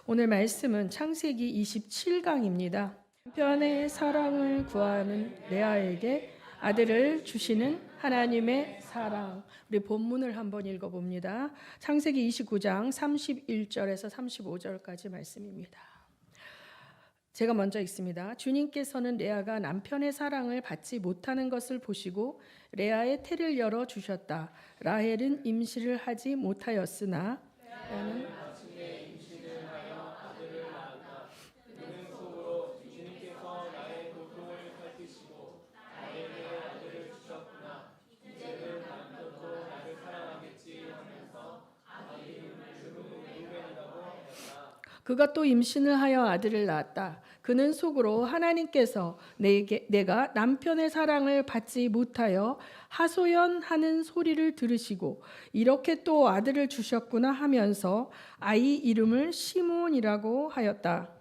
오늘 말씀은 창세기 27강입니다. 남편의 사랑을 구하는 레아에게 아들을 주시는 하나님의 사랑. 우리 본문을 한번 읽어봅니다. 창세기 29장 31절에서 35절까지 말씀입니다. 제가 먼저 읽습니다. 주님께서는 레아가 남편의 사랑을 받지 못하는 것을 보시고 레아의 태를 열어 주셨다. 라헬은 임신을 하지 못하였으나 레아는 그가 또 임신을 하여 아들을 낳았다. 그는 속으로 하나님께서 내가 남편의 사랑을 받지 못하여 하소연하는 소리를 들으시고 이렇게 또 아들을 주셨구나 하면서 아이 이름을 시몬이라고 하였다.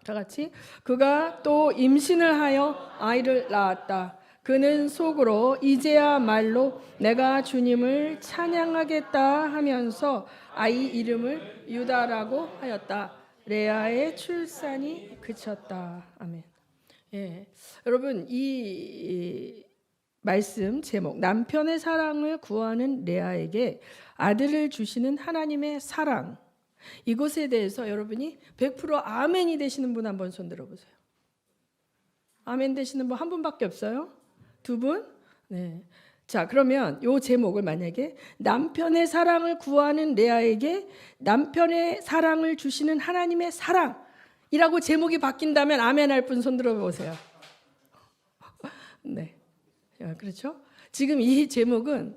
다 같이 그가 또 임신을 하여 아이를 낳았다. 그는 속으로 이제야말로 내가 주님을 찬양하겠다 하면서 아이 이름을 유다라고 하였다. 레아의 출산이 그쳤다. 아멘. 예, 여러분 이 말씀 제목 남편의 사랑을 구하는 레아에게 아들을 주시는 하나님의 사랑, 이것에 대해서 여러분이 100% 아멘이 되시는 분 한번 손 들어보세요. 아멘 되시는 분 한 분밖에 없어요? 두 분? 네. 자, 그러면 이 제목을 만약에 남편의 사랑을 구하는 레아에게 남편의 사랑을 주시는 하나님의 사랑이라고 제목이 바뀐다면 아멘 할 분 손 들어보세요. 네. 그렇죠? 지금 이 제목은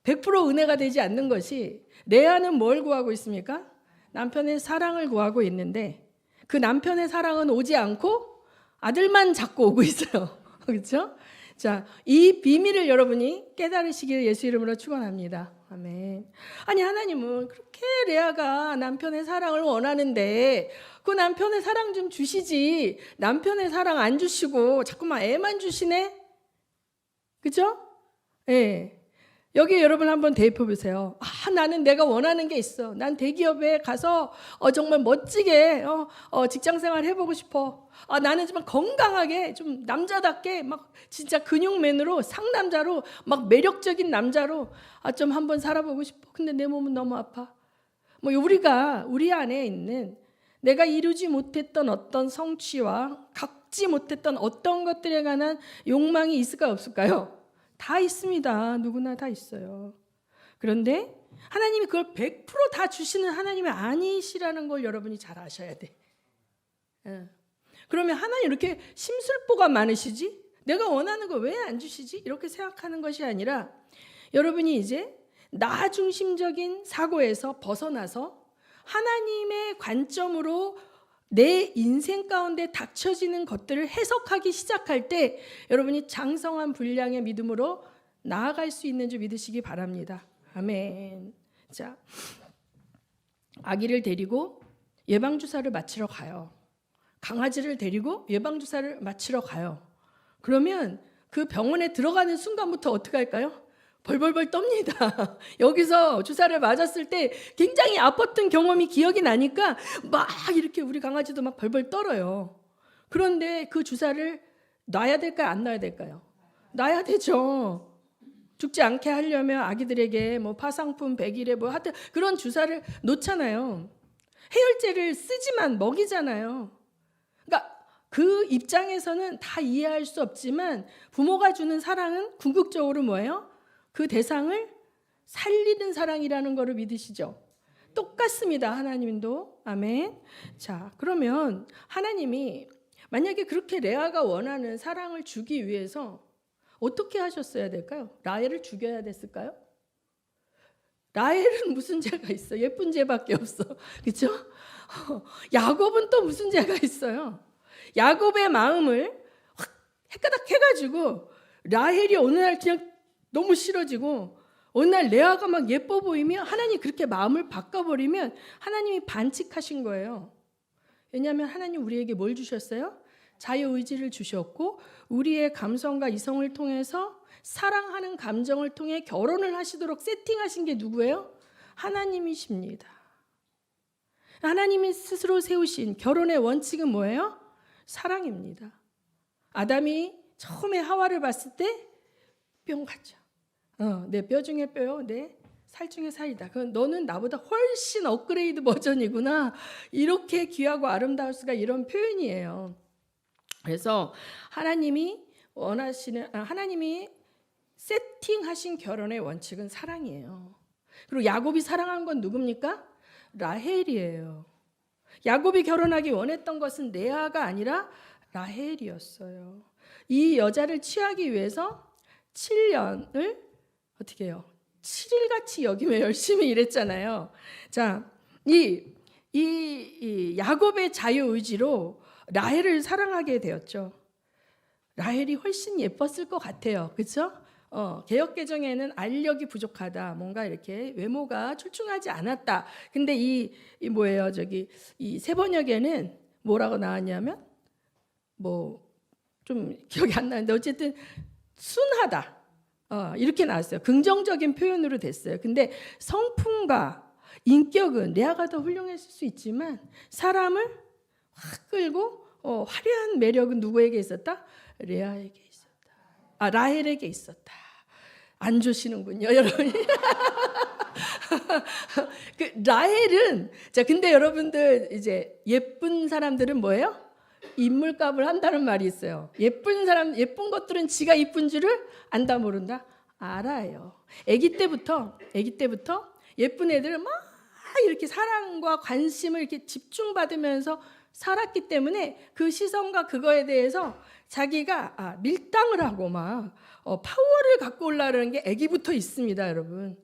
100% 은혜가 되지 않는 것이, 레아는 뭘 구하고 있습니까? 남편의 사랑을 구하고 있는데 그 남편의 사랑은 오지 않고 아들만 자꾸 오고 있어요. 그렇죠? 자, 이 비밀을 여러분이 깨달으시기를 예수 이름으로 축원합니다. 아멘. 아니, 하나님은 그렇게 레아가 남편의 사랑을 원하는데 그 남편의 사랑 좀 주시지, 남편의 사랑 안 주시고 자꾸만 애만 주시네? 그죠? 예. 여기 여러분 한번 대입해 보세요. 나는 내가 원하는 게 있어. 난 대기업에 가서 정말 멋지게 직장 생활 해보고 싶어. 나는 좀 건강하게, 좀 남자답게 막 진짜 근육맨으로, 상남자로, 막 매력적인 남자로 좀 한번 살아보고 싶어. 근데 내 몸은 너무 아파. 뭐 우리가 우리 안에 있는 내가 이루지 못했던 어떤 성취와 갖지 못했던 어떤 것들에 관한 욕망이 있을까요, 없을까요? 다 있습니다. 누구나 다 있어요. 그런데 하나님이 그걸 100% 다 주시는 하나님이 아니시라는 걸 여러분이 잘 아셔야 돼. 그러면 하나님 이렇게 심술보가 많으시지? 내가 원하는 거 왜 안 주시지? 이렇게 생각하는 것이 아니라 여러분이 이제 나 중심적인 사고에서 벗어나서 하나님의 관점으로 내 인생 가운데 닥쳐지는 것들을 해석하기 시작할 때 여러분이 장성한 분량의 믿음으로 나아갈 수 있는 줄 믿으시기 바랍니다. 아멘. 자, 아기를 데리고 예방주사를 맞추러 가요. 강아지를 데리고 예방주사를 맞추러 가요. 그러면 그 병원에 들어가는 순간부터 어떻게 할까요? 벌벌벌 떱니다. 여기서 주사를 맞았을 때 굉장히 아팠던 경험이 기억이 나니까 막 이렇게 우리 강아지도 막 벌벌 떨어요. 그런데 그 주사를 놔야 될까요? 안 놔야 될까요? 놔야 되죠. 죽지 않게 하려면 아기들에게 뭐 파상품 100일에 뭐 하여튼 그런 주사를 놓잖아요. 해열제를 쓰지만 먹이잖아요. 그러니까 그 입장에서는 다 이해할 수 없지만 부모가 주는 사랑은 궁극적으로 뭐예요? 그 대상을 살리는 사랑이라는 것을 믿으시죠? 똑같습니다. 하나님도. 아멘. 자, 그러면 하나님이 만약에 그렇게 레아가 원하는 사랑을 주기 위해서 어떻게 하셨어야 될까요? 라헬을 죽여야 됐을까요? 라헬은 무슨 죄가 있어? 예쁜 죄밖에 없어. 그렇죠? 야곱은 또 무슨 죄가 있어요? 야곱의 마음을 확 해가닥 해가지고 라헬이 어느 날 그냥 너무 싫어지고 어느 날 레아가 막 예뻐 보이면 하나님이 그렇게 마음을 바꿔버리면 하나님이 반칙하신 거예요. 왜냐하면 하나님 우리에게 뭘 주셨어요? 자유의지를 주셨고 우리의 감성과 이성을 통해서 사랑하는 감정을 통해 결혼을 하시도록 세팅하신 게 누구예요? 하나님이십니다. 하나님이 스스로 세우신 결혼의 원칙은 뭐예요? 사랑입니다. 아담이 처음에 하와를 봤을 때 뿅 갔죠. 내 뼈 중에 뼈요, 내 살 중에 살이다. 그건 너는 나보다 훨씬 업그레이드 버전이구나. 이렇게 귀하고 아름다울 수가 이런 표현이에요. 그래서 하나님이 하나님이 세팅하신 결혼의 원칙은 사랑이에요. 그리고 야곱이 사랑한 건 누굽니까? 라헬이에요. 야곱이 결혼하기 원했던 것은 레아가 아니라 라헬이었어요. 이 여자를 취하기 위해서 7년을 어떻게 해요? 7일같이 여기며 열심히 일했잖아요. 자, 이 야곱의 자유의지로 라헬을 사랑하게 되었죠. 라헬이 훨씬 예뻤을 것 같아요. 그렇죠? 개역개정에는 알력이 부족하다. 뭔가 이렇게 외모가 출중하지 않았다. 근데 이 뭐예요? 이 세번역에는 뭐라고 나왔냐면 좀 기억이 안 나는데 어쨌든 순하다. 이렇게 나왔어요. 긍정적인 표현으로 됐어요. 근데 성품과 인격은 레아가 더 훌륭했을 수 있지만 사람을 확 끌고 화려한 매력은 누구에게 있었다? 레아에게 있었다. 라헬에게 있었다. 안 주시는군요, 여러분. 라헬은 근데 여러분들 이제 예쁜 사람들은 뭐예요? 인물값을 한다는 말이 있어요. 예쁜 것들은 지가 이쁜 줄을 안다 모른다? 알아요. 아기 때부터 예쁜 애들은 막 이렇게 사랑과 관심을 이렇게 집중받으면서 살았기 때문에 그 시선과 그거에 대해서 자기가 밀당을 하고 막 파워를 갖고 올라가는 게 아기부터 있습니다, 여러분.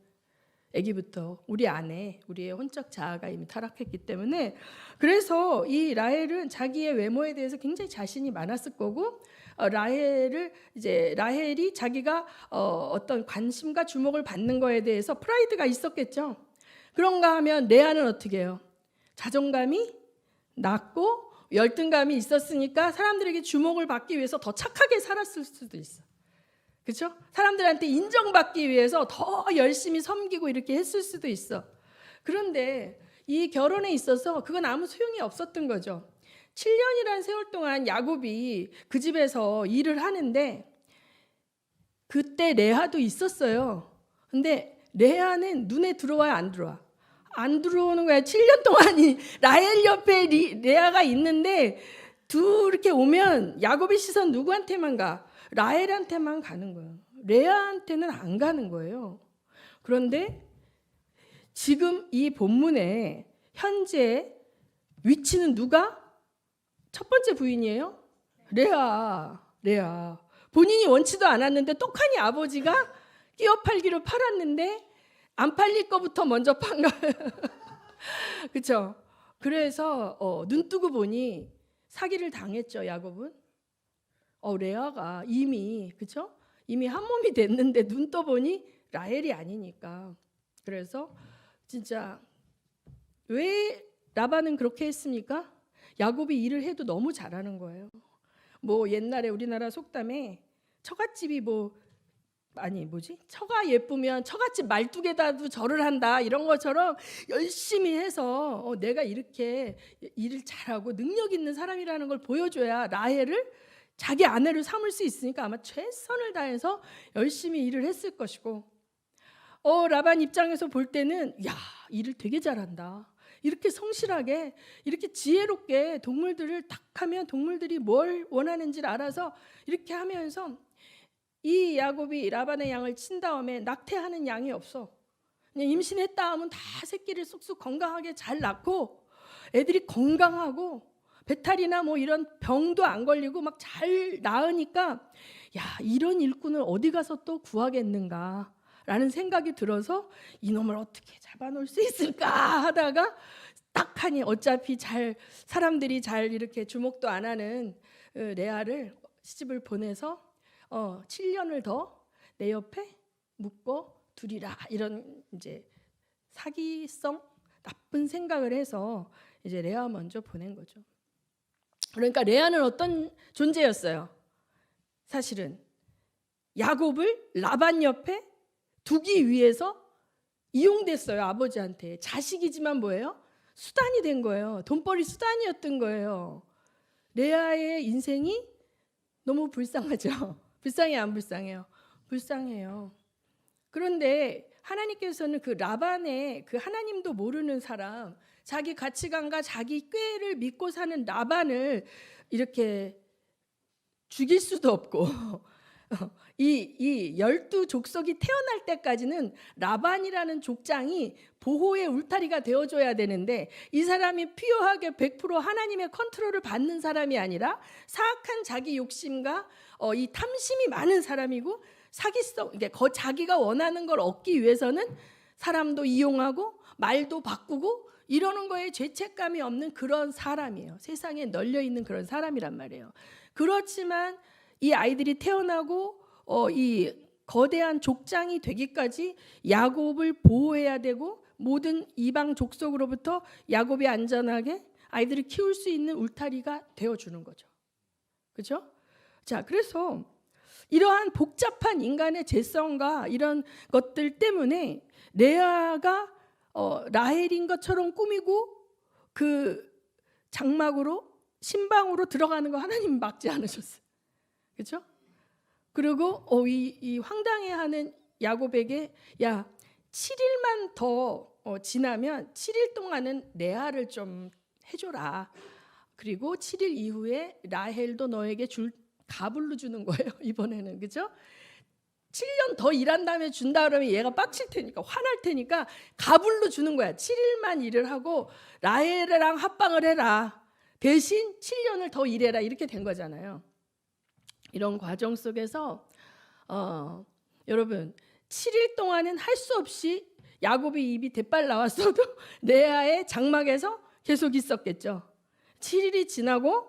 아기부터 우리 안에 우리의 혼적 자아가 이미 타락했기 때문에 그래서 이 라헬은 자기의 외모에 대해서 굉장히 자신이 많았을 거고 라헬이 자기가 어떤 관심과 주목을 받는 거에 대해서 프라이드가 있었겠죠. 그런가 하면 레아는 어떻게 해요? 자존감이 낮고 열등감이 있었으니까 사람들에게 주목을 받기 위해서 더 착하게 살았을 수도 있어. 그렇죠? 사람들한테 인정받기 위해서 더 열심히 섬기고 이렇게 했을 수도 있어. 그런데 이 결혼에 있어서 그건 아무 소용이 없었던 거죠. 7년이라는 세월 동안 야곱이 그 집에서 일을 하는데 그때 레아도 있었어요. 근데 레아는 눈에 들어와요, 안 들어와? 안 들어오는 거야. 7년 동안 라헬 옆에 레아가 있는데 이렇게 오면 야곱의 시선 누구한테만 가? 라헬한테만 가는 거예요. 레아한테는 안 가는 거예요. 그런데 지금 이 본문에 현재 위치는 누가? 첫 번째 부인이에요? 레아. 본인이 원치도 않았는데 똑하니 아버지가 끼어 팔기로 팔았는데 안 팔릴 거부터 먼저 판 거예요. 그렇죠? 그래서 눈 뜨고 보니 사기를 당했죠, 야곱은. 레아가 이미 그렇죠? 이미 한 몸이 됐는데 눈 떠보니 라헬이 아니니까. 그래서 진짜 왜 라반은 그렇게 했습니까? 야곱이 일을 해도 너무 잘하는 거예요. 옛날에 우리나라 속담에 처갓집이 처가 예쁘면 처갓집 말뚝에다도 절을 한다 이런 것처럼 열심히 해서 내가 이렇게 일을 잘하고 능력 있는 사람이라는 걸 보여줘야 라헬을 자기 아내를 삼을 수 있으니까 아마 최선을 다해서 열심히 일을 했을 것이고 라반 입장에서 볼 때는 일을 되게 잘한다. 이렇게 성실하게 이렇게 지혜롭게 동물들을 딱 하면 동물들이 뭘 원하는지를 알아서 이렇게 하면서 이 야곱이 라반의 양을 친 다음에 낙태하는 양이 없어. 그냥 임신했다 하면 다 새끼를 쑥쑥 건강하게 잘 낳고 애들이 건강하고 배탈이나 이런 병도 안 걸리고 막 잘 낳으니까 이런 일꾼을 어디 가서 또 구하겠는가 라는 생각이 들어서 이놈을 어떻게 잡아놓을 수 있을까 하다가 딱 하니 어차피 사람들이 잘 이렇게 주목도 안 하는 레아를 시집을 보내서 7년을 더 내 옆에 묵고 두리라 이런 이제 사기성 나쁜 생각을 해서 이제 레아 먼저 보낸 거죠. 그러니까 레아는 어떤 존재였어요? 사실은 야곱을 라반 옆에 두기 위해서 이용됐어요. 아버지한테. 자식이지만 뭐예요? 수단이 된 거예요. 돈벌이 수단이었던 거예요. 레아의 인생이 너무 불쌍하죠. 불쌍해 안 불쌍해요? 불쌍해요. 그런데 하나님께서는 그 라반의 그 하나님도 모르는 사람, 자기 가치관과 자기 꾀를 믿고 사는 라반을 이렇게 죽일 수도 없고 이 12족속이 태어날 때까지는 라반이라는 족장이 보호의 울타리가 되어줘야 되는데 이 사람이 피요하게 100% 하나님의 컨트롤을 받는 사람이 아니라 사악한 자기 욕심과 이 탐심이 많은 사람이고 사기성, 자기가 원하는 걸 얻기 위해서는 사람도 이용하고 말도 바꾸고 이러는 거에 죄책감이 없는 그런 사람이에요. 세상에 널려 있는 그런 사람이란 말이에요. 그렇지만 이 아이들이 태어나고 이 거대한 족장이 되기까지 야곱을 보호해야 되고 모든 이방 족속으로부터 야곱이 안전하게 아이들을 키울 수 있는 울타리가 되어주는 거죠. 그렇죠? 자, 그래서 이러한 복잡한 인간의 죄성과 이런 것들 때문에 레아가 라헬인 것처럼 꾸미고 그 장막으로 신방으로 들어가는 거 하나님 막지 않으셨어요. 그렇죠? 그리고 이 황당해하는 야곱에게 야 7일만 더 지나면 7일 동안은 레아를 좀 해줘라. 그리고 7일 이후에 라헬도 너에게 줄 가불로 주는 거예요. 이번에는 그죠? 7년 더 일한 다음에 준다 그러면 얘가 빡칠 테니까 화날 테니까 가불로 주는 거야. 7일만 일을 하고 라헬이랑 합방을 해라. 대신 7년을 더 일해라. 이렇게 된 거잖아요. 이런 과정 속에서 여러분 7일 동안은 할 수 없이 야곱의 입이 대빨 나왔어도 레아의 장막에서 계속 있었겠죠. 7일이 지나고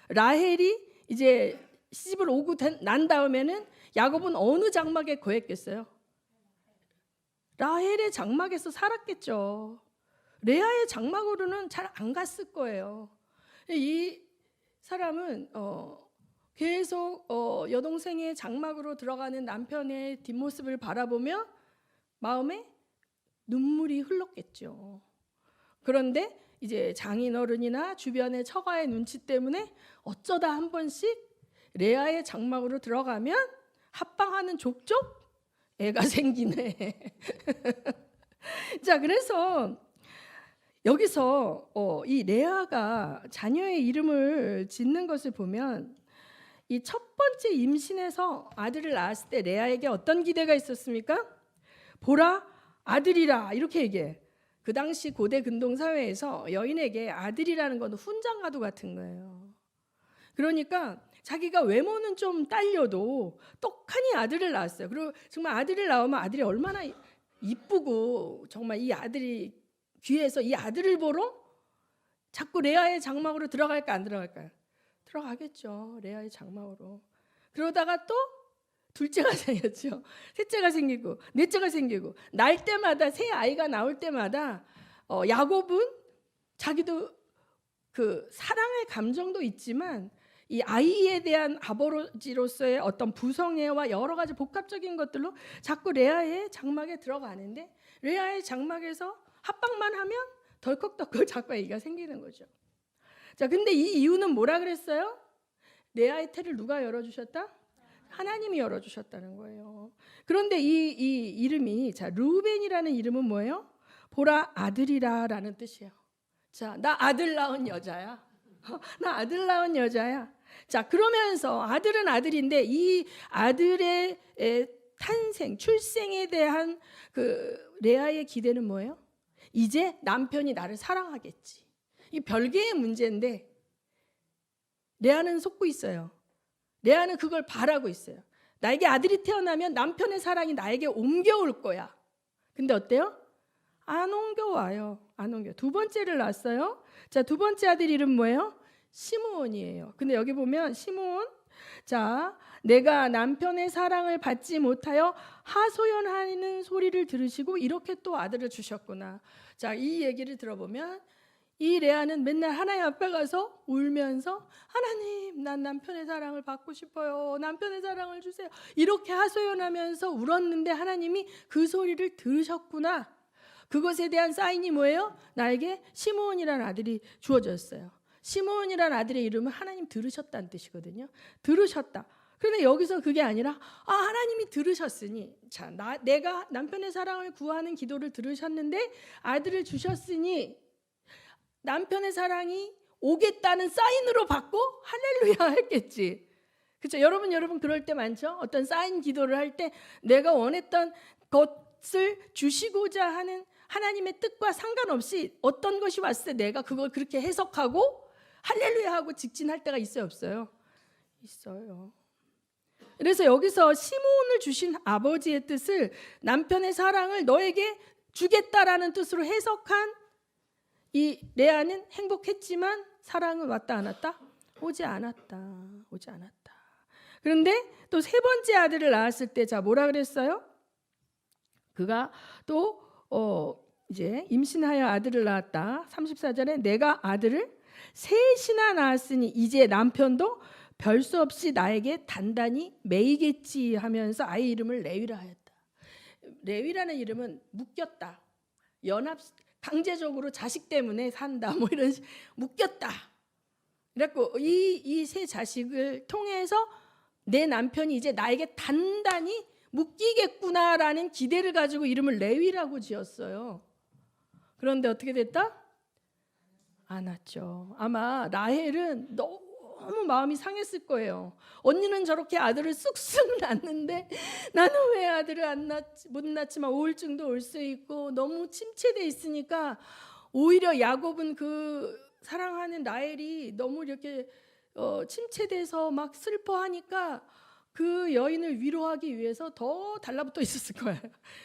라헬이 이제 시집을 오고 난 다음에는 야곱은 어느 장막에 거했겠어요? 라헬의 장막에서 살았겠죠. 레아의 장막으로는 잘 안 갔을 거예요. 이 사람은 계속 여동생의 장막으로 들어가는 남편의 뒷모습을 바라보며 마음에 눈물이 흘렀겠죠. 그런데 이제 장인어른이나 주변의 처가의 눈치 때문에 어쩌다 한 번씩 레아의 장막으로 들어가면 합방하는 족족 애가 생기네. 자, 그래서 여기서 이 레아가 자녀의 이름을 짓는 것을 보면 이 첫 번째 임신에서 아들을 낳았을 때 레아에게 어떤 기대가 있었습니까? 보라 아들이라 이렇게 얘기해. 그 당시 고대 근동 사회에서 여인에게 아들이라는 건 훈장과도 같은 거예요. 그러니까 자기가 외모는 좀 딸려도 똑하니 아들을 낳았어요. 그리고 정말 아들을 낳으면 아들이 얼마나 이쁘고 정말 이 아들이 귀해서 이 아들을 보러 자꾸 레아의 장막으로 들어갈까 안 들어갈까요? 들어가겠죠. 레아의 장막으로. 그러다가 또 둘째가 생겼죠. 셋째가 생기고 넷째가 생기고 날 때마다 새 아이가 나올 때마다 야곱은 자기도 그 사랑의 감정도 있지만 이 아이에 대한 아버지로서의 어떤 부성애와 여러 가지 복합적인 것들로 자꾸 레아의 장막에 들어가는데 레아의 장막에서 합방만 하면 덜컥덜컥 자꾸 아이가 생기는 거죠. 자, 근데 이 이유는 뭐라 그랬어요? 레아의 태를 누가 열어주셨다? 하나님이 열어주셨다는 거예요. 그런데 이 이름이 자 르우벤이라는 이름은 뭐예요? 보라 아들이라라는 뜻이에요. 자, 나 아들 낳은 여자야. 나 아들 낳은 여자야. 자, 그러면서 아들은 아들인데 이 아들의 탄생, 출생에 대한 그 레아의 기대는 뭐예요? 이제 남편이 나를 사랑하겠지. 이 별개의 문제인데 레아는 속고 있어요. 레아는 그걸 바라고 있어요. 나에게 아들이 태어나면 남편의 사랑이 나에게 옮겨올 거야. 근데 어때요? 안 옮겨와요. 안 옮겨. 두 번째를 낳았어요. 자, 두 번째 아들 이름 뭐예요? 시므온이에요. 근데 여기 보면 시므온 자, 내가 남편의 사랑을 받지 못하여 하소연하는 소리를 들으시고 이렇게 또 아들을 주셨구나. 자, 이 얘기를 들어보면 이 레아는 맨날 하나님 앞에 가서 울면서 하나님, 난 남편의 사랑을 받고 싶어요. 남편의 사랑을 주세요. 이렇게 하소연하면서 울었는데 하나님이 그 소리를 들으셨구나. 그것에 대한 사인이 뭐예요? 나에게 시므온이라는 아들이 주어졌어요. 시므온이라는 아들의 이름은 하나님 들으셨다는 뜻이거든요. 들으셨다. 그런데 여기서 그게 아니라 하나님이 들으셨으니, 자, 내가 남편의 사랑을 구하는 기도를 들으셨는데 아들을 주셨으니 남편의 사랑이 오겠다는 사인으로 받고 할렐루야 했겠지. 그렇죠? 여러분 그럴 때 많죠? 어떤 사인 기도를 할 때 내가 원했던 것을 주시고자 하는 하나님의 뜻과 상관없이 어떤 것이 왔을 때 내가 그걸 그렇게 해석하고 할렐루야 하고 직진할 때가 있어요, 없어요? 있어요. 그래서 여기서 시므온을 주신 아버지의 뜻을 남편의 사랑을 너에게 주겠다라는 뜻으로 해석한 이 레아는 행복했지만 사랑은 왔다 안 왔다? 오지 않았다. 오지 않았다. 그런데 또 세 번째 아들을 낳았을 때 자 뭐라 그랬어요? 그가 또 이제 임신하여 아들을 낳았다. 34절에 내가 아들을 셋이나 낳았으니 이제 남편도 별 수 없이 나에게 단단히 매이겠지 하면서 아이 이름을 레위라 하였다. 레위라는 이름은 묶였다. 연합 강제적으로 자식 때문에 산다. 뭐 이런 묶였다. 그래갖고 이 세 자식을 통해서 내 남편이 이제 나에게 단단히 묶이겠구나라는 기대를 가지고 이름을 레위라고 지었어요. 그런데 어떻게 됐다? 안 왔죠. 아마 라헬은 너무 마음이 상했을 거예요. 언니는 저렇게 아들을 쑥쑥 낳는데 나는 왜 아들을 못 낳지만 우울증도 올 수 있고 너무 침체돼 있으니까 오히려 야곱은 그 사랑하는 라헬이 너무 이렇게 침체돼서 막 슬퍼하니까 그 여인을 위로하기 위해서 더 달라붙어 있었을 거예요.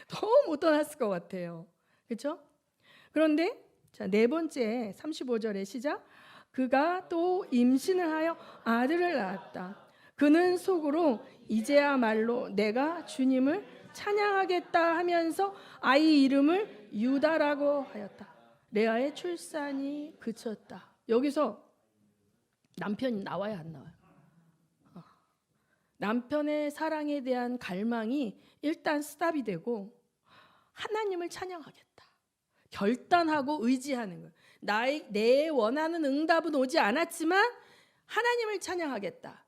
더 못 떠났을 것 같아요. 그렇죠? 그런데 자, 네 번째 35절의 시작. 그가 또 임신을 하여 아들을 낳았다. 그는 속으로 이제야말로 내가 주님을 찬양하겠다 하면서 아이 이름을 유다라고 하였다. 레아의 출산이 그쳤다. 여기서 남편이 나와야 안 나와요? 남편의 사랑에 대한 갈망이 일단 스탑이 되고 하나님을 찬양하겠다. 결단하고 의지하는 거예요. 내 원하는 응답은 오지 않았지만 하나님을 찬양하겠다.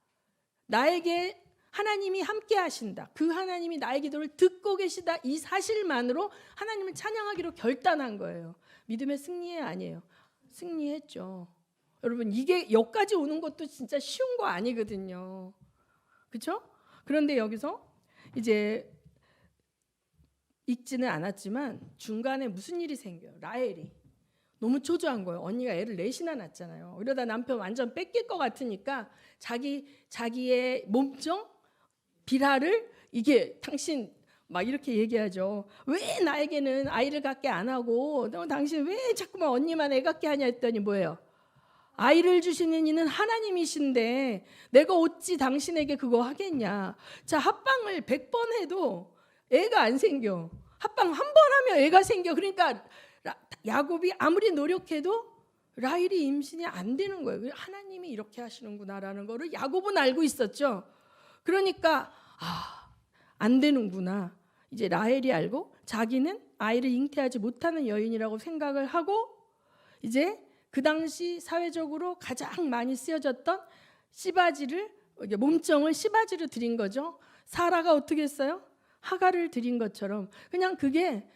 나에게 하나님이 함께 하신다. 그 하나님이 나의 기도를 듣고 계시다. 이 사실만으로 하나님을 찬양하기로 결단한 거예요. 믿음의 승리에 아니에요. 승리했죠. 여러분 이게 여기까지 오는 것도 진짜 쉬운 거 아니거든요. 그렇죠? 그런데 여기서 이제 읽지는 않았지만 중간에 무슨 일이 생겨요. 라헬이 너무 초조한 거예요. 언니가 애를 넷이나 낳았잖아요. 이러다 남편 완전 뺏길 것 같으니까 자기의 몸종 비라를 이게 당신 막 이렇게 얘기하죠. 왜 나에게는 아이를 갖게 안 하고 너 당신 왜 자꾸만 언니만 애 갖게 하냐 했더니 뭐예요? 아이를 주시는 이는 하나님이신데 내가 어찌 당신에게 그거 하겠냐. 자, 합방을 100번 해도 애가 안 생겨. 합방 한 번 하면 애가 생겨. 그러니까 야곱이 아무리 노력해도 라헬이 임신이 안 되는 거예요. 하나님이 이렇게 하시는구나라는 거를 야곱은 알고 있었죠. 그러니까 안 되는구나. 이제 라헬이 알고 자기는 아이를 잉태하지 못하는 여인이라고 생각을 하고 이제 그 당시 사회적으로 가장 많이 쓰여졌던 씨바지를 몸정을 씨바지로 드린 거죠. 사라가 어떻게 했어요? 하가를 드린 것처럼 그냥 그게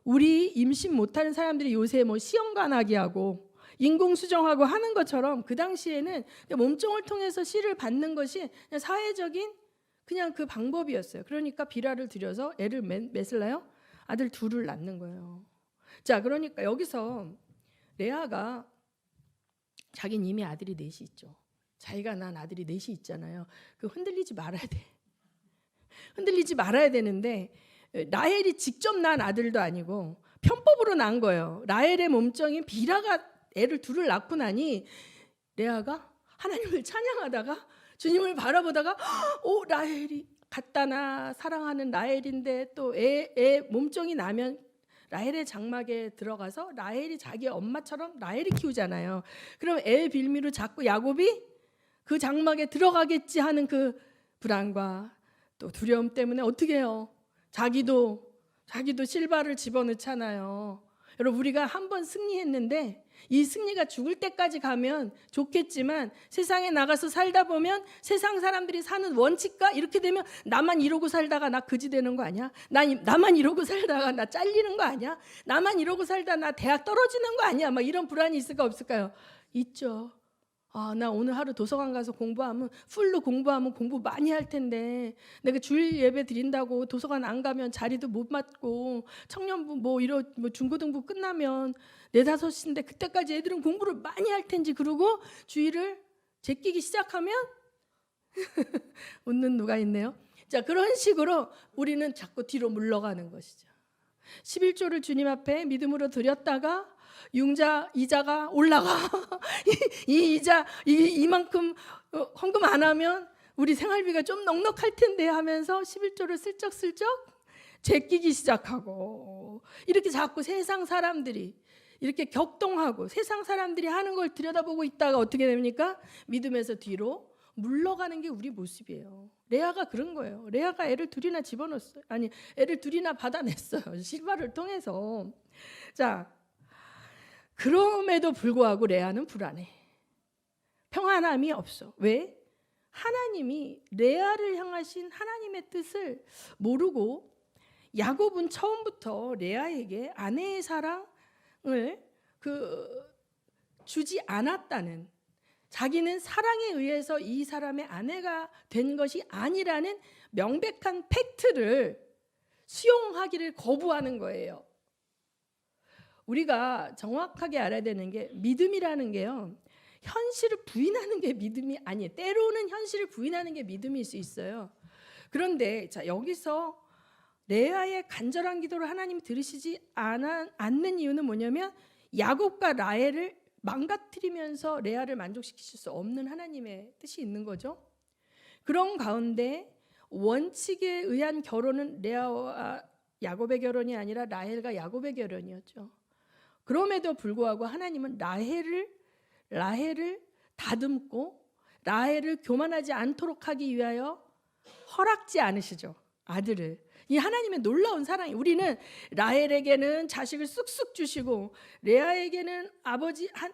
우리 임신 못하는 사람들이 요새 뭐 시험관하기 하고 인공수정하고 하는 것처럼 그 당시에는 몸종을 통해서 씨를 받는 것이 그냥 사회적인 그냥 그 방법이었어요. 그러니까 비라를 들여서 애를 몇을 낳아요? 아들 둘을 낳는 거예요. 자, 그러니까 여기서 레아가 자기는 이미 아들이 넷이 있죠. 자기가 낳은 아들이 넷이 있잖아요. 그 흔들리지 말아야 돼. 흔들리지 말아야 되는데 라헬이 직접 낳은 아들도 아니고 편법으로 낳은 거예요. 라헬의 몸종인 비라가 애를 둘을 낳고 나니 레아가 하나님을 찬양하다가 주님을 바라보다가 오, 라헬이 갖다나 사랑하는 라헬인데 또 애 몸종이 나면 라헬의 장막에 들어가서 라헬이 자기 엄마처럼 라헬이 키우잖아요. 그럼 애 빌미로 자꾸 야곱이 그 장막에 들어가겠지 하는 그 불안과 또 두려움 때문에 어떻게 해요? 자기도 실바를 집어넣잖아요. 여러분, 우리가 한 번 승리했는데 이 승리가 죽을 때까지 가면 좋겠지만 세상에 나가서 살다 보면 세상 사람들이 사는 원칙과 이렇게 되면 나만 이러고 살다가 나 그지 되는 거 아니야? 나만 이러고 살다가 나 잘리는 거 아니야? 나만 이러고 살다 나 대학 떨어지는 거 아니야? 막 이런 불안이 있을까 없을까요? 있죠. 나 오늘 하루 도서관 가서 공부하면 풀로 공부하면 공부 많이 할 텐데 내가 주일 예배 드린다고 도서관 안 가면 자리도 못 맡고 청년부 뭐 중고등부 끝나면 4-5인데 그때까지 애들은 공부를 많이 할 텐지 그러고 주일을 제끼기 시작하면 웃는 누가 있네요. 자, 그런 식으로 우리는 자꾸 뒤로 물러가는 것이죠. 11조를 주님 앞에 믿음으로 드렸다가 이자가 올라가. 이만큼 헌금 안 하면 우리 생활비가 좀 넉넉할 텐데 하면서 11조를 슬쩍슬쩍 제끼기 시작하고 이렇게 자꾸 세상 사람들이 이렇게 격동하고 세상 사람들이 하는 걸 들여다보고 있다가 어떻게 됩니까? 믿음에서 뒤로 물러가는 게 우리 모습이에요. 레아가 그런 거예요. 레아가 애를 둘이나 집어넣었어요. 아니, 애를 둘이나 받아냈어요. 실바를 통해서. 자, 그럼에도 불구하고 레아는 불안해. 평안함이 없어. 왜? 하나님이 레아를 향하신 하나님의 뜻을 모르고 야곱은 처음부터 레아에게 아내의 사랑을 주지 않았다는, 자기는 사랑에 의해서 이 사람의 아내가 된 것이 아니라는 명백한 팩트를 수용하기를 거부하는 거예요. 우리가 정확하게 알아야 되는 게 믿음이라는 게요, 현실을 부인하는 게 믿음이 아니에요. 때로는 현실을 부인하는 게 믿음일 수 있어요. 그런데 자, 여기서 레아의 간절한 기도를 하나님이 들으시지 않는 이유는 뭐냐면 야곱과 라헬을 망가뜨리면서 레아를 만족시키실 수 없는 하나님의 뜻이 있는 거죠. 그런 가운데 원칙에 의한 결혼은 레아와 야곱의 결혼이 아니라 라헬과 야곱의 결혼이었죠. 그럼에도 불구하고 하나님은 라헬을 다듬고 라헬을 교만하지 않도록 하기 위하여 허락지 않으시죠. 아들을. 이 하나님의 놀라운 사랑이, 우리는 라헬에게는 자식을 쑥쑥 주시고 레아에게는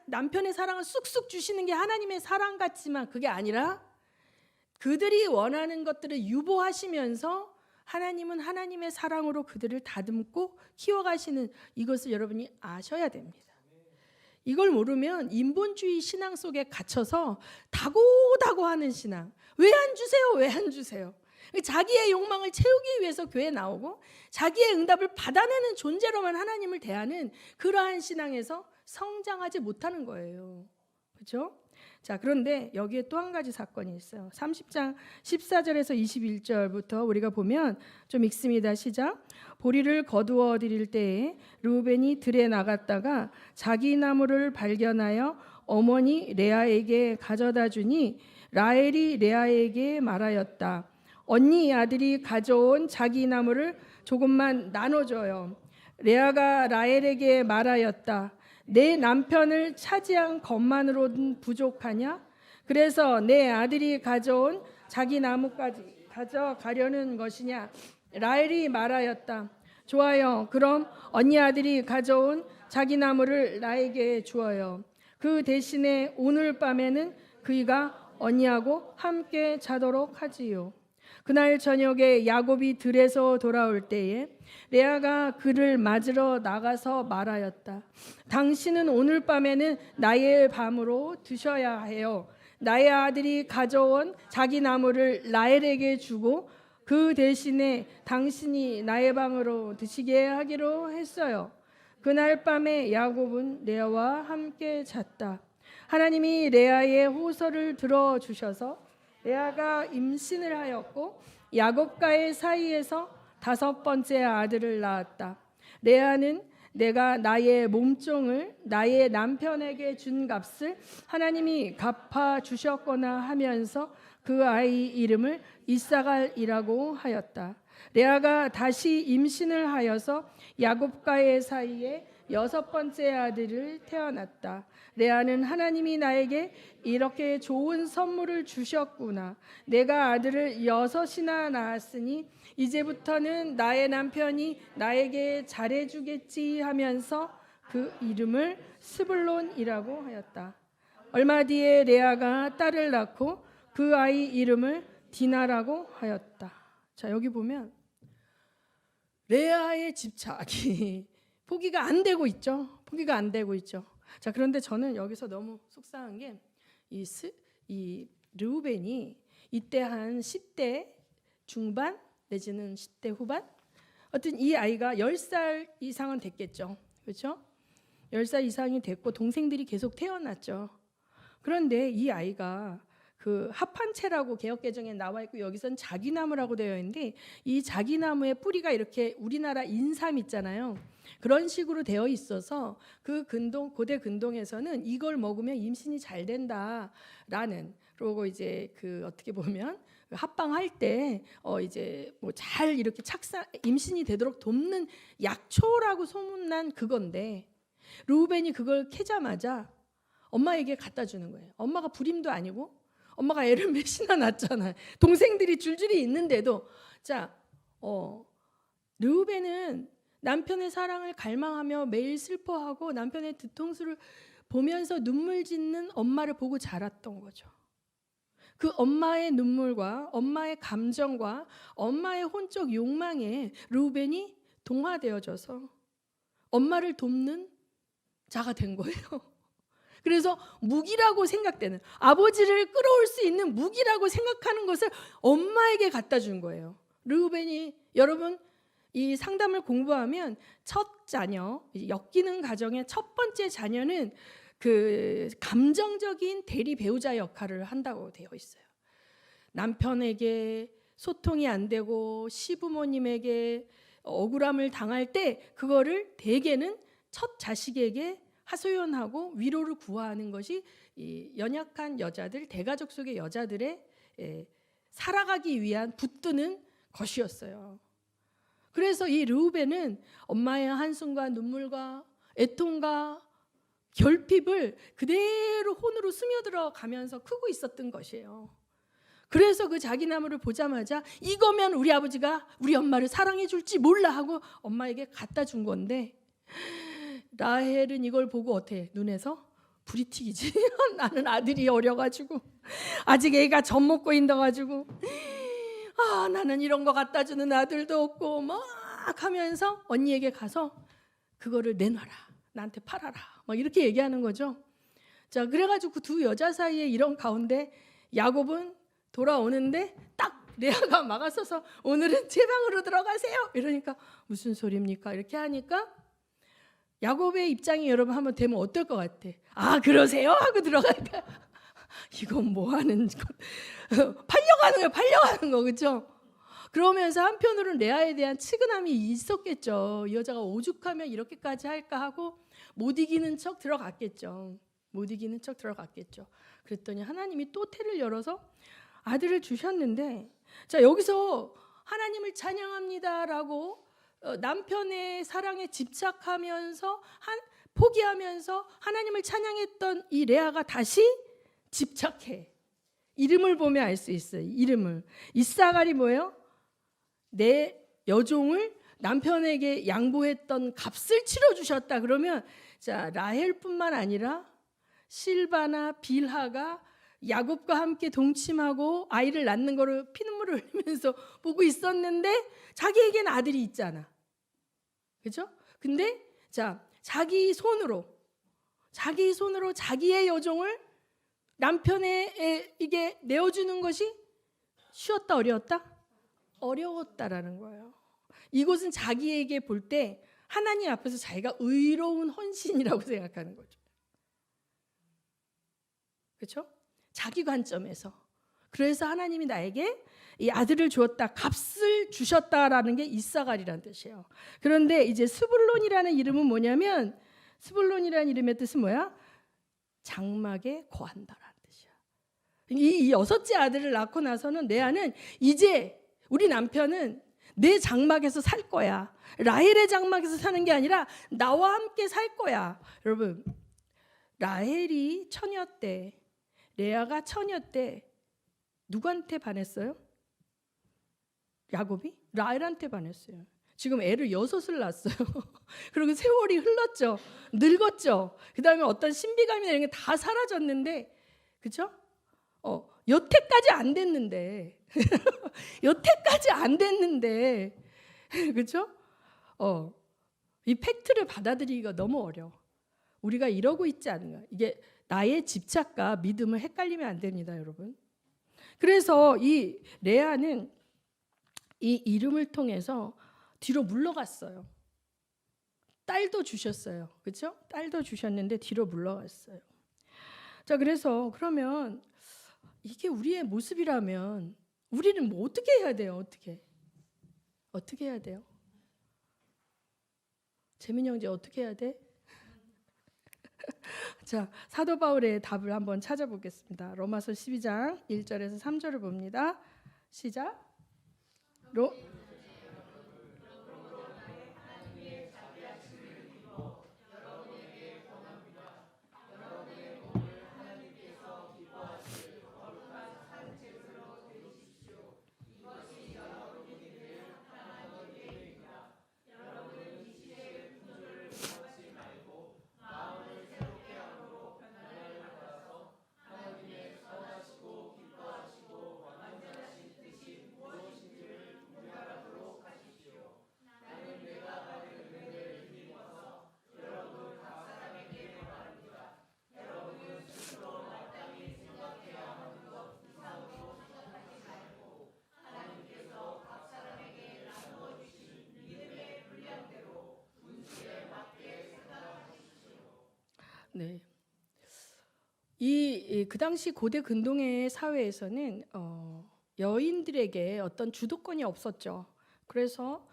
남편의 사랑을 쑥쑥 주시는 게 하나님의 사랑 같지만 그게 아니라 그들이 원하는 것들을 유보하시면서 하나님은 하나님의 사랑으로 그들을 다듬고 키워가시는, 이것을 여러분이 아셔야 됩니다. 이걸 모르면 인본주의 신앙 속에 갇혀서 다고다고하는 신앙, 왜 안 주세요? 왜 안 주세요? 자기의 욕망을 채우기 위해서 교회에 나오고 자기의 응답을 받아내는 존재로만 하나님을 대하는 그러한 신앙에서 성장하지 못하는 거예요. 그렇죠? 자, 그런데 여기에 또 한 가지 사건이 있어요. 30장 14절에서 21절부터 우리가 보면 좀 읽습니다. 시작. 보리를 거두어 드릴 때에 르우벤이 들에 나갔다가 자기 나무를 발견하여 어머니 레아에게 가져다 주니 라헬이 레아에게 말하였다. 언니 아들이 가져온 자기 나무를 조금만 나눠줘요. 레아가 라헬에게 말하였다. 내 남편을 차지한 것만으로는 부족하냐? 그래서 내 아들이 가져온 자기 나무까지 가져가려는 것이냐? 라헬이 말하였다. 좋아요. 그럼 언니 아들이 가져온 자기 나무를 나에게 주어요. 그 대신에 오늘 밤에는 그이가 언니하고 함께 자도록 하지요. 그날 저녁에 야곱이 들에서 돌아올 때에 레아가 그를 맞으러 나가서 말하였다. 당신은 오늘 밤에는 나의 밤으로 드셔야 해요. 나의 아들이 가져온 자기 나무를 라헬에게 주고 그 대신에 당신이 나의 방으로 드시게 하기로 했어요. 그날 밤에 야곱은 레아와 함께 잤다. 하나님이 레아의 호소를 들어주셔서 레아가 임신을 하였고 야곱과의 사이에서 5번째 아들을 낳았다. 레아는 내가 나의 몸종을 나의 남편에게 준 값을 하나님이 갚아 주셨거나 하면서 그 아이 이름을 이사갈이라고 하였다. 레아가 다시 임신을 하여서 야곱과의 사이에 6번째 아들을 태어났다. 레아는 하나님이 나에게 이렇게 좋은 선물을 주셨구나. 내가 아들을 6이나 낳았으니 이제부터는 나의 남편이 나에게 잘해주겠지 하면서 그 이름을 스불론이라고 하였다. 얼마 뒤에 레아가 딸을 낳고 그 아이 이름을 디나라고 하였다. 자, 여기 보면 레아의 집착이 포기가 안 되고 있죠. 포기가 안 되고 있죠. 자, 그런데 저는 여기서 너무 속상한 게 이 르우벤이 이때 한 10대 중반 내지는 10대 후반, 어떤 이 아이가 10살 이상은 됐겠죠. 그렇죠? 10살 이상이 됐고 동생들이 계속 태어났죠. 그런데 이 아이가 그 합한채라고 개역개정에 나와 있고 여기선 자기나무라고 되어 있는데 이 자기나무의 뿌리가 이렇게 우리나라 인삼 있잖아요. 그런 식으로 되어 있어서 그 고대 근동에서는 이걸 먹으면 임신이 잘 된다라는, 그리고 이제 그 어떻게 보면 합방할 때 이제 뭐 잘 이렇게 임신이 되도록 돕는 약초라고 소문난 그건데 르우벤이 그걸 캐자마자 엄마에게 갖다 주는 거예요. 엄마가 불임도 아니고 엄마가 애를 몇이나 낳았잖아요. 동생들이 줄줄이 있는데도. 자, 르우벤은 남편의 사랑을 갈망하며 매일 슬퍼하고 남편의 뒤통수를 보면서 눈물 짓는 엄마를 보고 자랐던 거죠. 그 엄마의 눈물과 엄마의 감정과 엄마의 혼적 욕망에 르우벤이 동화되어져서 엄마를 돕는 자가 된 거예요. 그래서 무기라고 생각되는, 아버지를 끌어올 수 있는 무기라고 생각하는 것을 엄마에게 갖다 준 거예요. 르우벤이, 여러분 이 상담을 공부하면 첫 자녀, 엮이는 가정의 첫 번째 자녀는 그 감정적인 대리 배우자 역할을 한다고 되어 있어요. 남편에게 소통이 안 되고 시부모님에게 억울함을 당할 때 그거를 대개는 첫 자식에게 하소연하고 위로를 구하는 것이 이 연약한 여자들, 대가족 속의 여자들의 살아가기 위한 붙드는 것이었어요. 그래서 이 르우벤은 엄마의 한숨과 눈물과 애통과 결핍을 그대로 혼으로 스며들어 가면서 크고 있었던 것이에요. 그래서 그 자기나무를 보자마자 이거면 우리 아버지가 우리 엄마를 사랑해 줄지 몰라 하고 엄마에게 갖다 준 건데, 라헬은 이걸 보고 어때? 눈에서 불이 튀기지. 나는 아들이 어려가지고 아직 애가 젖 먹고 있어가지고 나는 이런 거 갖다 주는 아들도 없고 막 하면서 언니에게 가서 그거를 내놔라, 나한테 팔아라, 막 이렇게 얘기하는 거죠. 자, 그래가지고 그 두 여자 사이에 이런 가운데 야곱은 돌아오는데 딱 레아가 막아서서 오늘은 제 방으로 들어가세요 이러니까 무슨 소리입니까? 이렇게 하니까 야곱의 입장이 여러분 한번 되면 어떨 것 같아? 아, 그러세요? 하고 들어가니까 이건 뭐 하는 것? 팔려가는 거, 그렇죠? 그러면서 한편으로는 레아에 대한 측은함이 있었겠죠. 이 여자가 오죽하면 이렇게까지 할까 하고 못 이기는 척 들어갔겠죠. 그랬더니 하나님이 또 태를 열어서 아들을 주셨는데, 자, 여기서 하나님을 찬양합니다라고 남편의 사랑에 집착하면서 포기하면서 하나님을 찬양했던 이 레아가 다시 집착해. 이름을 보면 알 수 있어요. 이름을. 이사갈이 뭐예요? 내 여종을 남편에게 양보했던 값을 치러주셨다. 그러면 자, 라헬뿐만 아니라 실바나 빌하가 야곱과 함께 동침하고 아이를 낳는 거를 피눈물을 흘리면서 보고 있었는데 자기에겐 아들이 있잖아. 그렇죠? 근데 자, 자기 손으로 자기의 여종을 남편에게 내어주는 것이 쉬웠다, 어려웠다? 어려웠다라는 거예요. 이곳은 자기에게 볼 때 하나님 앞에서 자기가 의로운 헌신이라고 생각하는 거죠. 그렇죠? 자기 관점에서. 그래서 하나님이 나에게 이 아들을 주었다. 값을 주셨다라는 게 이사갈이라는 뜻이에요. 그런데 이제 스불론이라는 이름은 뭐냐면 스불론이라는 이름의 뜻은 뭐야? 장막에 거한다라는 뜻이야. 이 여섯째 아들을 낳고 나서는 레아는 이제 우리 남편은 내 장막에서 살 거야. 라헬의 장막에서 사는 게 아니라 나와 함께 살 거야. 여러분, 라헬이 처녀 때, 레아가 처녀 때 누구한테 반했어요? 야곱이? 라헬한테 반했어요. 지금 애를 6을 낳았어요. 그리고 세월이 흘렀죠. 늙었죠. 그 다음에 어떤 신비감이나 이런 게 다 사라졌는데, 그죠? 여태까지 안 됐는데, 여태까지 안 됐는데, 그죠? 이 팩트를 받아들이기가 너무 어려워. 우리가 이러고 있지 않은가. 이게 나의 집착과 믿음을 헷갈리면 안 됩니다, 여러분. 그래서 이 레아는 이 이름을 통해서 뒤로 물러갔어요. 딸도 주셨어요. 그렇죠? 딸도 주셨는데 뒤로 물러갔어요. 자, 그래서 그러면 이게 우리의 모습이라면 우리는 뭐 어떻게 해야 돼요? 어떻게 해야 돼요? 재민이 형제 어떻게 해야 돼? 자, 사도 바울의 답을 한번 찾아보겠습니다. 로마서 12장 1절에서 3절을 봅니다. 시작. 네. 그 당시 고대 근동의 사회에서는 여인들에게 어떤 주도권이 없었죠. 그래서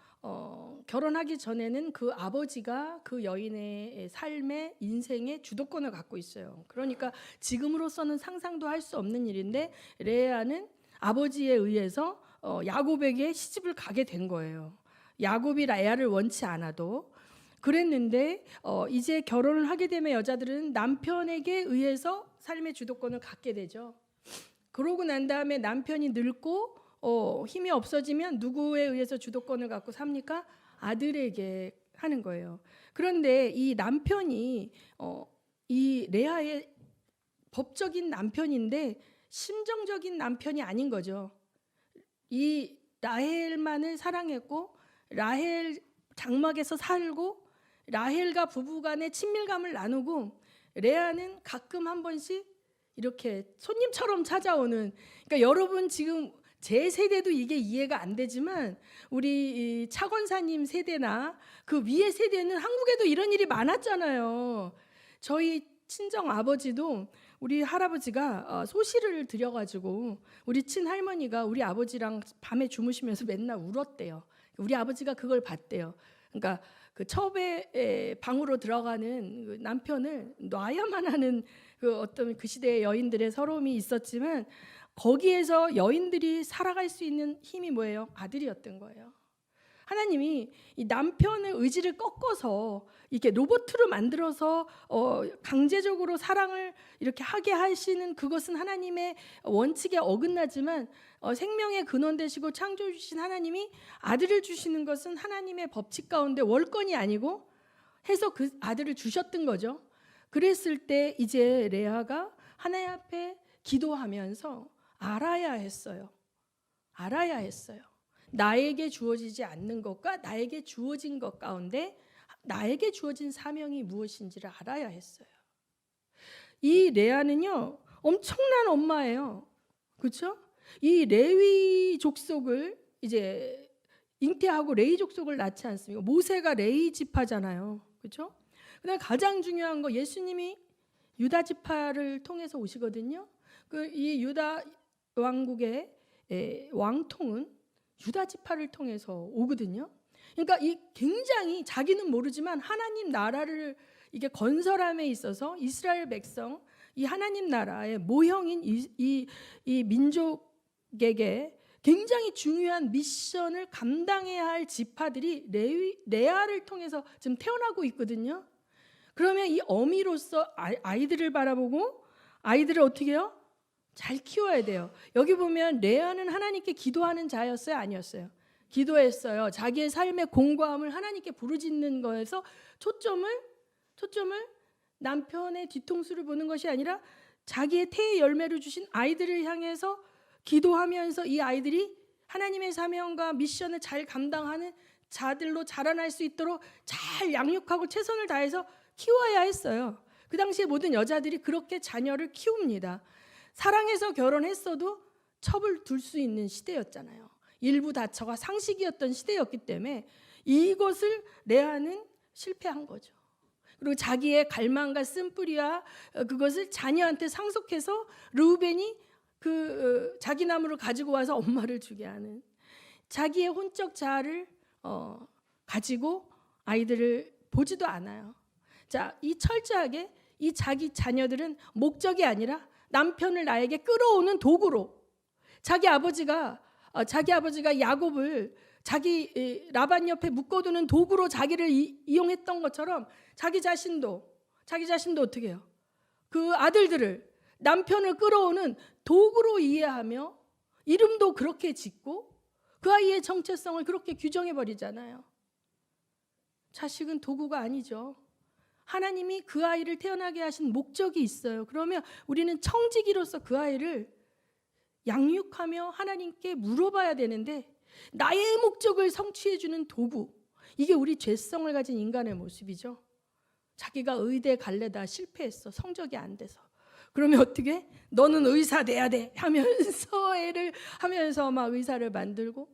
결혼하기 전에는 그 아버지가 그 여인의 삶의 인생의 주도권을 갖고 있어요. 그러니까 지금으로서는 상상도 할 수 없는 일인데 레아는 아버지에 의해서 야곱에게 시집을 가게 된 거예요. 야곱이 레아를 원치 않아도. 그랬는데 이제 결혼을 하게 되면 여자들은 남편에게 의해서 삶의 주도권을 갖게 되죠. 그러고 난 다음에 남편이 늙고 힘이 없어지면 누구에 의해서 주도권을 갖고 삽니까? 아들에게 하는 거예요. 그런데 이 남편이 이 레아의 법적인 남편인데 심정적인 남편이 아닌 거죠. 이 라헬만을 사랑했고 라헬 장막에서 살고 라헬과 부부간의 친밀감을 나누고 레아는 가끔 한 번씩 이렇게 손님처럼 찾아오는. 그러니까 여러분 지금 제 세대도 이게 이해가 안 되지만 우리 차권사님 세대나 그 위의 세대는 한국에도 이런 일이 많았잖아요. 저희 친정 아버지도 우리 할아버지가 소시를 드려가지고 우리 친할머니가 우리 아버지랑 밤에 주무시면서 맨날 울었대요. 우리 아버지가 그걸 봤대요. 그러니까 그 첩의 방으로 들어가는 그 남편을 놔야만 하는 그 어떤 그 시대의 여인들의 서러움이 있었지만 거기에서 여인들이 살아갈 수 있는 힘이 뭐예요? 아들이었던 거예요. 하나님이 이 남편의 의지를 꺾어서 이렇게 로봇으로 만들어서 강제적으로 사랑을 이렇게 하게 하시는 그것은 하나님의 원칙에 어긋나지만 생명의 근원 되시고 창조해 주신 하나님이 아들을 주시는 것은 하나님의 법칙 가운데 월권이 아니고 해서 그 아들을 주셨던 거죠. 그랬을 때 이제 레아가 하나님 앞에 기도하면서 알아야 했어요. 나에게 주어지지 않는 것과 나에게 주어진 것 가운데 나에게 주어진 사명이 무엇인지를 알아야 했어요. 이 레아는요 엄청난 엄마예요. 그렇죠? 이 레위 족속을 이제 잉태하고 레위 족속을 낳지 않습니까? 모세가 레위 지파잖아요. 그렇죠? 그다음에 가장 중요한 거 예수님이 유다 지파를 통해서 오시거든요. 그 이 유다 왕국의 왕통은 유다 지파를 통해서 오거든요. 그러니까 이 굉장히 자기는 모르지만 하나님 나라를 이게 건설함에 있어서 이스라엘 백성, 이 하나님 나라의 모형인 이 민족에게 굉장히 중요한 미션을 감당해야 할 지파들이 레아를 통해서 지금 태어나고 있거든요. 그러면 이 어미로서 아이들을 바라보고 아이들을 어떻게 해요? 잘 키워야 돼요. 여기 보면 레아는 하나님께 기도하는 자였어요? 아니었어요? 기도했어요. 자기의 삶의 공고함을 하나님께 부르짖는 거에서 초점을 남편의 뒤통수를 보는 것이 아니라 자기의 태의 열매를 주신 아이들을 향해서 기도하면서 이 아이들이 하나님의 사명과 미션을 잘 감당하는 자들로 자라날 수 있도록 잘 양육하고 최선을 다해서 키워야 했어요. 그 당시에 모든 여자들이 그렇게 자녀를 키웁니다. 사랑해서 결혼했어도 첩을 둘 수 있는 시대였잖아요. 일부 다처가 상식이었던 시대였기 때문에 이것을 레아는 실패한 거죠. 그리고 자기의 갈망과 쓴뿌리와 그것을 자녀한테 상속해서 르우벤이 그 자기 나무를 가지고 와서 엄마를 주게 하는, 자기의 혼적 자아를 가지고 아이들을 보지도 않아요. 자, 이 철저하게 이 자기 자녀들은 목적이 아니라 남편을 나에게 끌어오는 도구로, 자기 아버지가 야곱을 자기 라반 옆에 묶어두는 도구로 자기를 이용했던 것처럼 자기 자신도 어떻게 해요? 그 아들들을, 남편을 끌어오는 도구로 이해하며 이름도 그렇게 짓고 그 아이의 정체성을 그렇게 규정해 버리잖아요. 자식은 도구가 아니죠. 하나님이 그 아이를 태어나게 하신 목적이 있어요. 그러면 우리는 청지기로서 그 아이를 양육하며 하나님께 물어봐야 되는데, 나의 목적을 성취해 주는 도구, 이게 우리 죄성을 가진 인간의 모습이죠. 자기가 의대 갈래다 실패했어. 성적이 안 돼서. 그러면 어떻게? 너는 의사 돼야 돼 하면서 애를 하면서 막 의사를 만들고,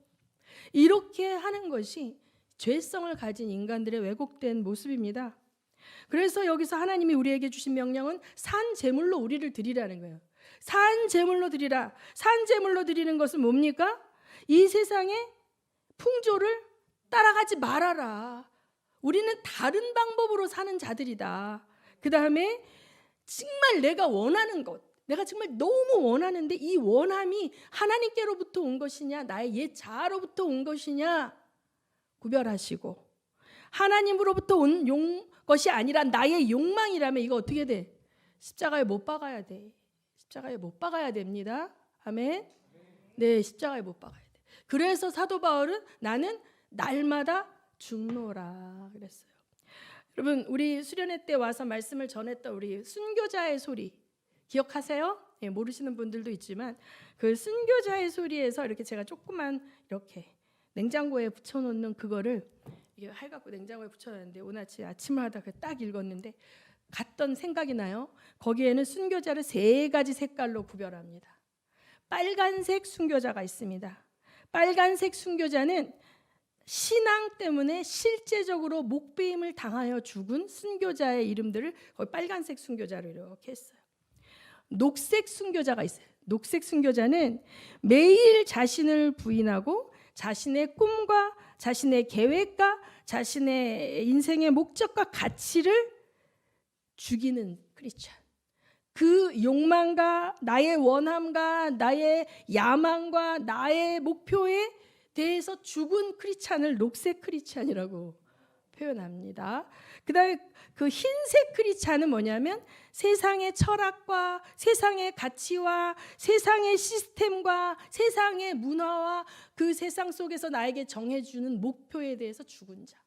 이렇게 하는 것이 죄성을 가진 인간들의 왜곡된 모습입니다. 그래서 여기서 하나님이 우리에게 주신 명령은 산 제물로 우리를 드리라는 거예요. 산 제물로 드리라. 산 제물로 드리는 것은 뭡니까? 이 세상의 풍조를 따라가지 말아라. 우리는 다른 방법으로 사는 자들이다. 그 다음에 정말 내가 원하는 것, 내가 정말 너무 원하는데 이 원함이 하나님께로부터 온 것이냐, 나의 옛 자아로부터 온 것이냐 구별하시고, 하나님으로부터 온 것이 아니라 나의 욕망이라면 이거 어떻게 돼? 십자가에 못 박아야 돼. 십자가에 못 박아야 됩니다. 아멘. 네, 십자가에 못 박아야 돼. 그래서 사도 바울은 나는 날마다 죽노라 그랬어요. 여러분, 우리 수련회 때 와서 말씀을 전했던 우리 순교자의 소리 기억하세요? 예, 모르시는 분들도 있지만 그 순교자의 소리에서 이렇게 제가 조그만 이렇게 냉장고에 붙여놓는 그거를 이게 해갖고 냉장고에 붙여놨는데 오늘 아침을 하다가 딱 읽었는데 갔던 생각이 나요. 거기에는 순교자를 3가지 색깔로 구별합니다. 빨간색 순교자가 있습니다. 빨간색 순교자는 신앙 때문에 실제적으로 목배임을 당하여 죽은 순교자의 이름들을 거기 빨간색 순교자로 이렇게 했어요. 녹색 순교자가 있어요. 녹색 순교자는 매일 자신을 부인하고 자신의 꿈과 자신의 계획과 자신의 인생의 목적과 가치를 죽이는 크리스찬. 그 욕망과 나의 원함과 나의 야망과 나의 목표에 대해서 죽은 크리스찬을 녹색 크리스찬이라고 표현합니다. 그다음에 그 흰색 크리스찬은 뭐냐면 세상의 철학과 세상의 가치와 세상의 시스템과 세상의 문화와 그 세상 속에서 나에게 정해주는 목표에 대해서 죽은 자.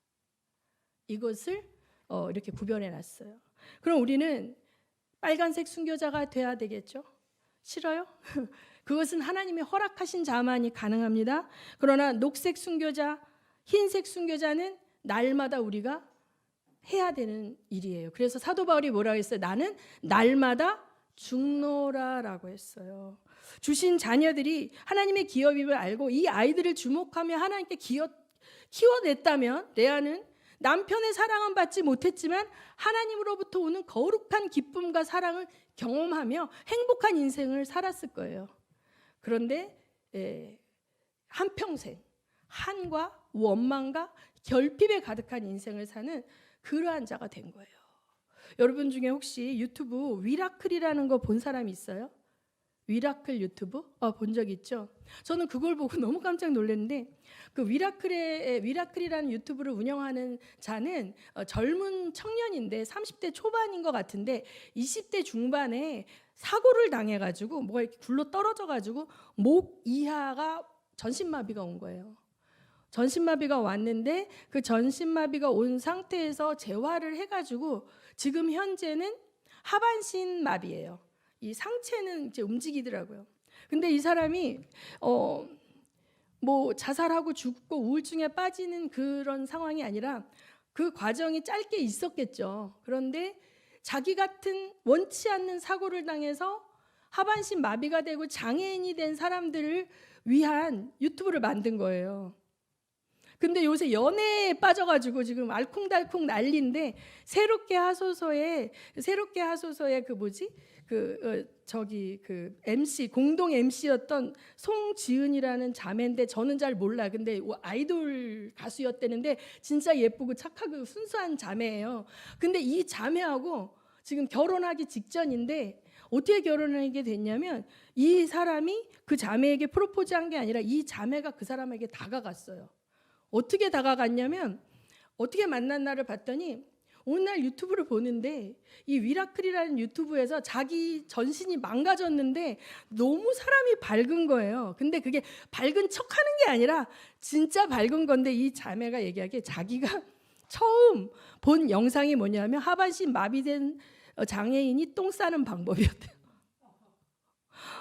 이것을 이렇게 구별해 놨어요. 그럼 우리는 빨간색 순교자가 돼야 되겠죠? 싫어요? 그것은 하나님이 허락하신 자만이 가능합니다. 그러나 녹색 순교자, 흰색 순교자는 날마다 우리가 해야 되는 일이에요. 그래서 사도 바울이 뭐라고 했어요? 나는 날마다 죽노라라고 했어요. 주신 자녀들이 하나님의 기업임을 알고 이 아이들을 주목하며 하나님께 키워냈다면, 레아는 남편의 사랑은 받지 못했지만 하나님으로부터 오는 거룩한 기쁨과 사랑을 경험하며 행복한 인생을 살았을 거예요. 그런데 한평생 한과 원망과 결핍에 가득한 인생을 사는 그러한 자가 된 거예요. 여러분 중에 혹시 유튜브 위라클이라는 거 본 사람이 있어요? 위라클 유튜브? 본 적 있죠? 저는 그걸 보고 너무 깜짝 놀랐는데 그 위라클이라는 유튜브를 운영하는 자는 젊은 청년인데 30대 초반인 것 같은데 20대 중반에 사고를 당해가지고 뭐가 이렇게 굴러 떨어져가지고 목 이하가 전신마비가 온 거예요. 전신마비가 왔는데 그 전신마비가 온 상태에서 재활을 해가지고 지금 현재는 하반신 마비예요. 이 상체는 이제 움직이더라고요. 근데 이 사람이 뭐 자살하고 죽고 우울증에 빠지는 그런 상황이 아니라 그 과정이 짧게 있었겠죠. 그런데 자기 같은 원치 않는 사고를 당해서 하반신 마비가 되고 장애인이 된 사람들을 위한 유튜브를 만든 거예요. 근데 요새 연애에 빠져가지고 지금 알콩달콩 난리인데 새롭게 하소서에 그 MC 공동 MC였던 송지은이라는 자매인데 저는 잘 몰라. 근데 아이돌 가수였대는데 진짜 예쁘고 착하고 순수한 자매예요. 근데 이 자매하고 지금 결혼하기 직전인데 어떻게 결혼하게 됐냐면 이 사람이 그 자매에게 프로포즈한 게 아니라 이 자매가 그 사람에게 다가갔어요. 어떻게 다가갔냐면 어떻게 만났나를 봤더니 어느 날 유튜브를 보는데 이 위라클이라는 유튜브에서 자기 전신이 망가졌는데 너무 사람이 밝은 거예요. 근데 그게 밝은 척하는 게 아니라 진짜 밝은 건데 이 자매가 얘기하기에 자기가 처음 본 영상이 뭐냐면 하반신 마비된 장애인이 똥 싸는 방법이었대요.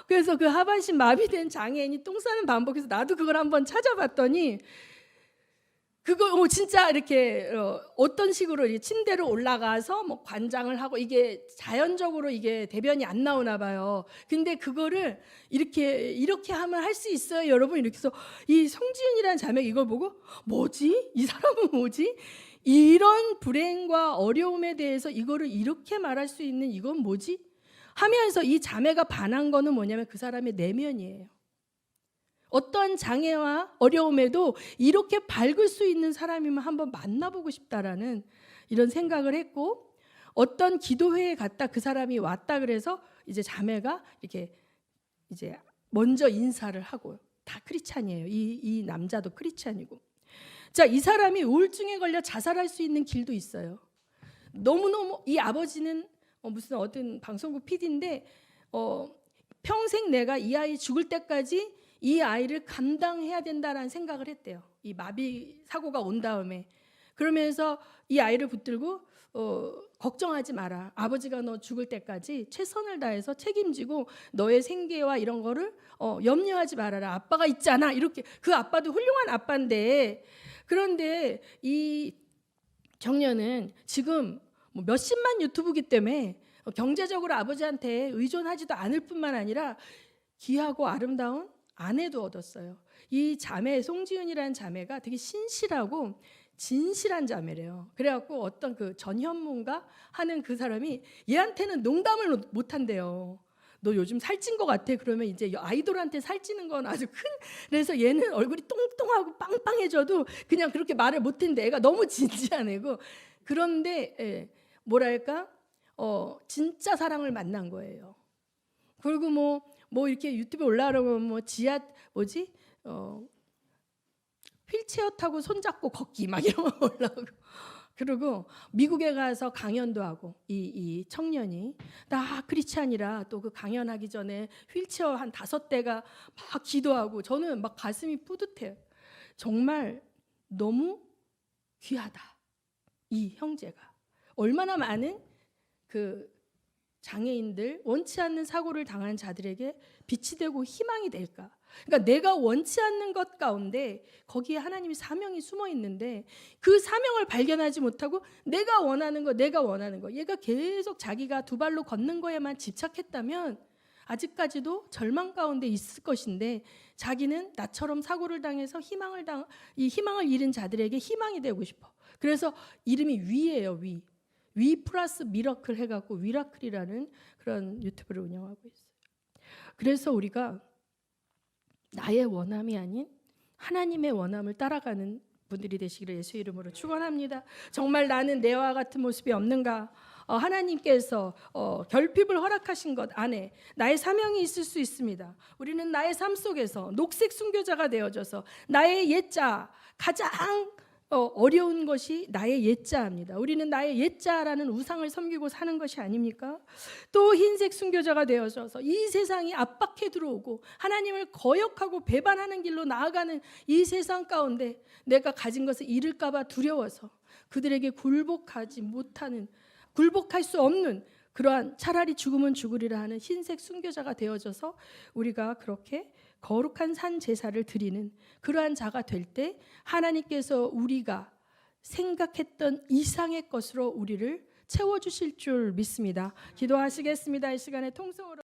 그래서 그 하반신 마비된 장애인이 똥 싸는 방법에서 나도 그걸 한번 찾아봤더니 그거 진짜 이렇게 어떤 식으로 침대로 올라가서 뭐 관장을 하고 이게 자연적으로 이게 대변이 안 나오나 봐요. 근데 그거를 이렇게 하면 할 수 있어요, 여러분. 이렇게 해서 이 송지은이라는 자매가 이걸 보고 뭐지? 이 사람은 뭐지? 이런 불행과 어려움에 대해서 이거를 이렇게 말할 수 있는 이건 뭐지? 하면서 이 자매가 반한 거는 뭐냐면 그 사람의 내면이에요. 어떤 장애와 어려움에도 이렇게 밝을 수 있는 사람이면 한번 만나보고 싶다라는 이런 생각을 했고 어떤 기도회에 갔다 그 사람이 왔다 그래서 이제 자매가 이렇게 이제 먼저 인사를 하고 다 크리스찬이에요. 이 남자도 크리스찬이고. 자, 이 사람이 우울증에 걸려 자살할 수 있는 길도 있어요. 너무너무 이 아버지는 무슨 어떤 방송국 PD인데 평생 내가 이 아이 죽을 때까지 이 아이를 감당해야 된다라는 생각을 했대요. 이 마비 사고가 온 다음에. 그러면서 이 아이를 붙들고 걱정하지 마라. 아버지가 너 죽을 때까지 최선을 다해서 책임지고 너의 생계와 이런 거를 염려하지 말아라. 아빠가 있잖아. 이렇게 그 아빠도 훌륭한 아빠인데 그런데 이 청년은 지금 뭐 몇십만 유튜브기 때문에 경제적으로 아버지한테 의존하지도 않을 뿐만 아니라 귀하고 아름다운 아내도 얻었어요. 이 자매 송지은이라는 자매가 되게 신실하고 진실한 자매래요. 그래갖고 어떤 그 전현문가 하는 그 사람이 얘한테는 농담을 못 한대요. 너 요즘 살찐 것 같아. 그러면 이제 아이돌한테 살찌는 건 아주 큰. 그래서 얘는 얼굴이 똥똥하고 빵빵해져도 그냥 그렇게 말을 못 했는데 애가 너무 진지한 애고. 그런데 뭐랄까 진짜 사랑을 만난 거예요. 그리고 뭐 이렇게 유튜브에 올라가려고 뭐 휠체어 타고 손잡고 걷기 막 이런 거 올라오고 그리고 미국에 가서 강연도 하고 이 청년이 다 크리스찬이라 또 그 강연하기 전에 휠체어 한 5대가 막 기도하고 저는 막 가슴이 뿌듯해요. 정말 너무 귀하다. 이 형제가 얼마나 많은 그 장애인들 원치 않는 사고를 당한 자들에게 빛이 되고 희망이 될까? 그러니까 내가 원치 않는 것 가운데 거기에 하나님의 사명이 숨어 있는데 그 사명을 발견하지 못하고 내가 원하는 거 얘가 계속 자기가 두 발로 걷는 거에만 집착했다면 아직까지도 절망 가운데 있을 것인데 자기는 나처럼 사고를 당해서 이 희망을 잃은 자들에게 희망이 되고 싶어. 그래서 이름이 위예요. 위 플러스 미러클 해갖고 위라클이라는 그런 유튜브를 운영하고 있어요. 그래서 우리가 나의 원함이 아닌 하나님의 원함을 따라가는 분들이 되시기를 예수 이름으로 축원합니다. 정말 나는 내와 같은 모습이 없는가? 하나님께서 결핍을 허락하신 것 안에 나의 사명이 있을 수 있습니다. 우리는 나의 삶 속에서 녹색 순교자가 되어져서 나의 옛자, 가장 어려운 것이 나의 옛자입니다. 우리는 나의 옛자라는 우상을 섬기고 사는 것이 아닙니까? 또 흰색 순교자가 되어져서 이 세상이 압박해 들어오고 하나님을 거역하고 배반하는 길로 나아가는 이 세상 가운데 내가 가진 것을 잃을까 봐 두려워서 그들에게 굴복할 수 없는 그러한 차라리 죽으면 죽으리라 하는 흰색 순교자가 되어져서 우리가 그렇게 거룩한 산 제사를 드리는 그러한 자가 될 때 하나님께서 우리가 생각했던 이상의 것으로 우리를 채워주실 줄 믿습니다. 기도하시겠습니다. 이 시간에 통성으로